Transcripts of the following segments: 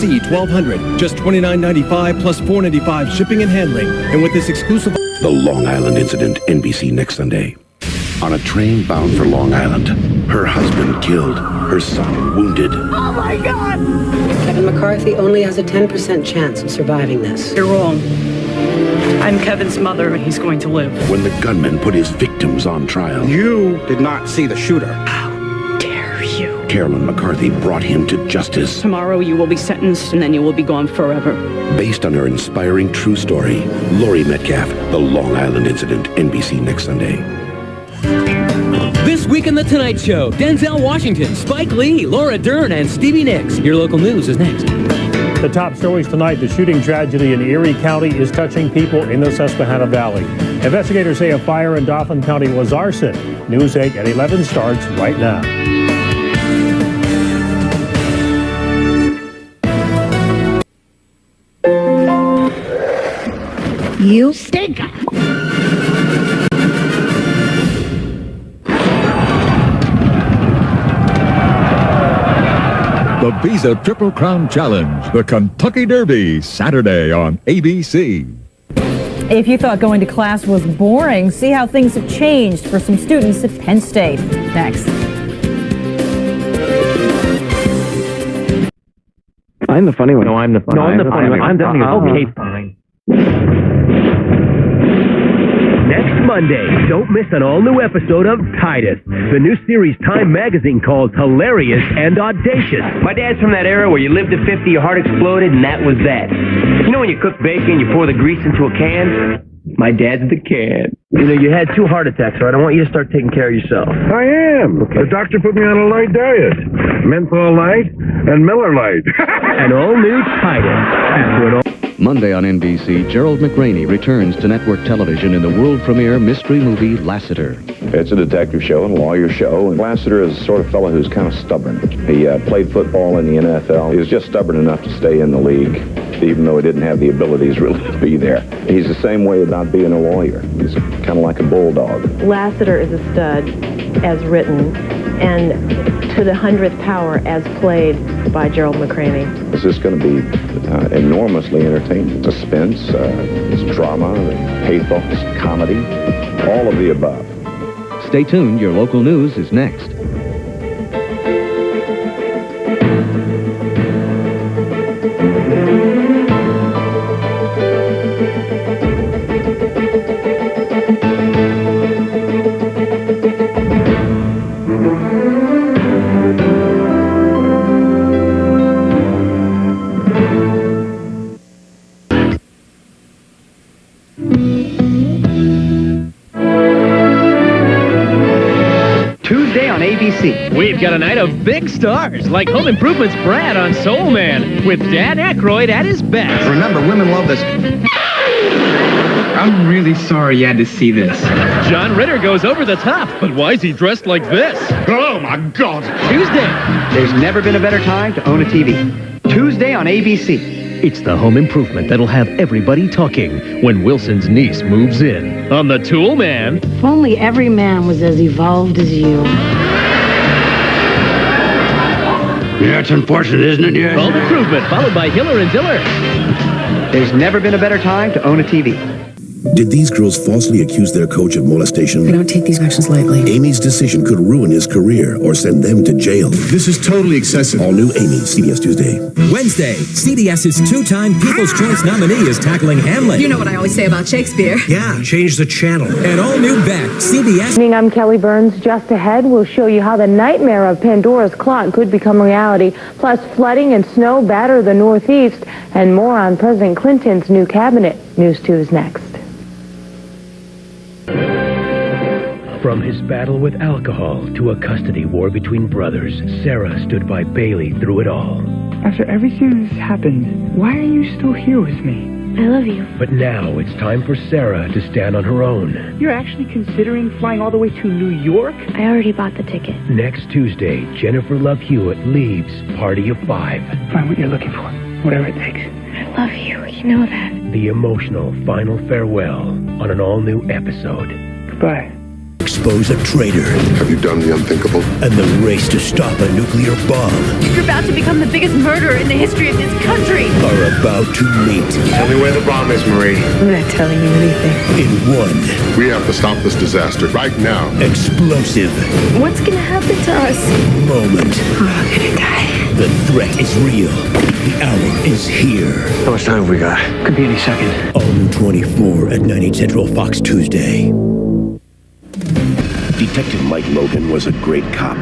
NBC 1200. Just $29.95 plus $4.95 shipping and handling. And with this exclusive... The Long Island Incident, NBC next Sunday. On a train bound for Long Island, her husband killed, her son wounded. Oh my God! Kevin McCarthy only has a 10% chance of surviving this. You're wrong. I'm Kevin's mother, and he's going to live. When the gunman put his victims on trial. You did not see the shooter. How dare you? Carolyn McCarthy brought him to justice. Tomorrow you will be sentenced, and then you will be gone forever. Based on her inspiring true story, Laurie Metcalf, The Long Island Incident, NBC next Sunday. This week on The Tonight Show, Denzel Washington, Spike Lee, Laura Dern, and Stevie Nicks. Your local news is next. The top stories tonight, the shooting tragedy in Erie County is touching people in the Susquehanna Valley. Investigators say a fire in Dauphin County was arson. News 8 at 11 starts right now. You stink. The Visa Triple Crown Challenge, the Kentucky Derby, Saturday on ABC. If you thought going to class was boring, see how things have changed for some students at Penn State. Next. I'm the funny one. No, I'm the funny one. No, I'm the funny one. I'm definitely okay, fine. Next Monday, don't miss an all-new episode of Titus, the new series Time Magazine calls hilarious and audacious. My dad's from that era where you lived to 50, your heart exploded, and that was that. You know when you cook bacon, you pour the grease into a can? My dad's the can. You know, you had 2 heart attacks, all right? I want you to start taking care of yourself. I am. Okay. The doctor put me on a light diet. Menthol light and Miller light. An all-new Titus. After it all... Monday on NBC, Gerald McRaney returns to network television in the world premiere mystery movie Lassiter. It's a detective show and a lawyer show, and Lassiter is the sort of fellow who's kind of stubborn. He played football in the NFL. He was just stubborn enough to stay in the league, even though he didn't have the abilities really to be there. He's the same way about being a lawyer. He's kind of like a bulldog. Lassiter is a stud, as written, and to the 100th power, as played by Gerald McRaney. This is going to be enormously entertaining. Suspense, it's drama, pathos, comedy, all of the above. Stay tuned. Your local news is next. We've got a night of big stars, like Home Improvement's Brad on Soul Man, with Dan Aykroyd at his best. Remember, women love this. I'm really sorry you had to see this. John Ritter goes over the top, but why is he dressed like this? Oh, my God. Tuesday. There's never been a better time to own a TV. Tuesday on ABC. It's the home improvement that'll have everybody talking when Wilson's niece moves in. On The Tool Man. If only every man was as evolved as you. Yeah, it's unfortunate, isn't it? Yeah. Home Improvement, followed by Hiller and Diller. There's never been a better time to own a TV. Did these girls falsely accuse their coach of molestation? We don't take these actions lightly. Amy's decision could ruin his career or send them to jail. This is totally excessive. All new Amy, CBS Tuesday. Wednesday, CBS's 2-time People's Choice nominee is tackling Hamlet. You know what I always say about Shakespeare. Yeah, change the channel. And all new Beck, CBS. I'm Kelly Burns. Just ahead, we'll show you how the nightmare of Pandora's clock could become reality. Plus, flooding and snow batter the Northeast, and more on President Clinton's new cabinet. News 2 is next. From his battle with alcohol to a custody war between brothers, Sarah stood by Bailey through it all. After everything that's happened, why are you still here with me? I love you. But now it's time for Sarah to stand on her own. You're actually considering flying all the way to New York? I already bought the ticket. Next Tuesday, Jennifer Love Hewitt leaves Party of Five. Find what you're looking for, whatever it takes. I love you. You know that. The emotional final farewell on an all-new episode. Goodbye. expose a traitor. Have you done the unthinkable? And the race to stop a nuclear bomb. You're about to become the biggest murderer in the history of this country. Are about to meet. Tell me where the bomb is, Marie. I'm not telling you anything. In one. We have to stop this disaster right now. Explosive. What's gonna happen to us? Moment. We're all gonna die. The threat is real. The hour is here. How much time have we got? Could be any second. All new 24 at 9, 8 Central Fox Tuesday. Detective Mike Logan was a great cop,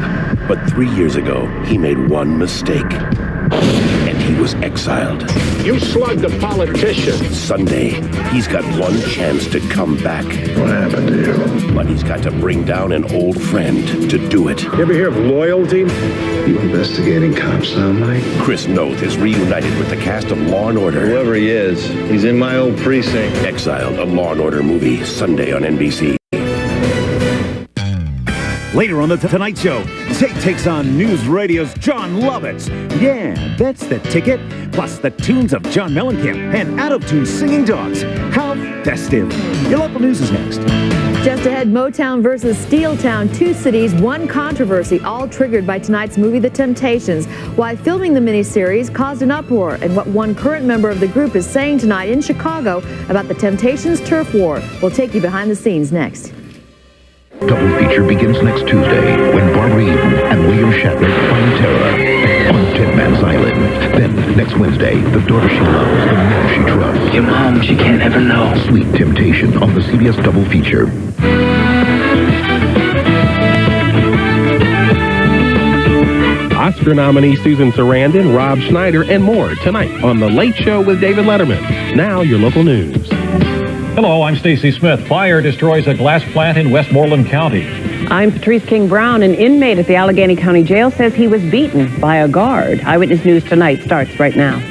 but 3 years ago, he made one mistake. And he was exiled. You slugged a politician. Sunday, he's got one chance to come back. What happened to you? But he's got to bring down an old friend to do it. You ever hear of loyalty? You investigating cops now, Mike? Chris Noth is reunited with the cast of Law & Order. Whoever he is, he's in my old precinct. Exiled, a Law & Order movie, Sunday on NBC. Later on The Tonight Show, Tate takes on News Radio's John Lovitz. Yeah, that's the ticket. Plus the tunes of John Mellencamp and out-of-tune singing dogs. How festive. Your local news is next. Just ahead, Motown versus Steeltown, two cities, one controversy, all triggered by tonight's movie, The Temptations. Why filming the miniseries caused an uproar, and what one current member of the group is saying tonight in Chicago about the Temptations turf war. We'll take you behind the scenes next. Double feature begins next Tuesday when Barbara Eden and William Shatner find terror on Dead Man's Island. Then, next Wednesday, the daughter she loves, the man she trusts. Your mom, she can't ever know. Sweet Temptation on the CBS Double Feature. Oscar nominee Susan Sarandon, Rob Schneider, and more tonight on The Late Show with David Letterman. Now, your local news. Hello, I'm Stacy Smith. Fire destroys a glass plant in Westmoreland County. I'm Patrice King Brown. An inmate at the Allegheny County Jail says he was beaten by a guard. Eyewitness News Tonight starts right now.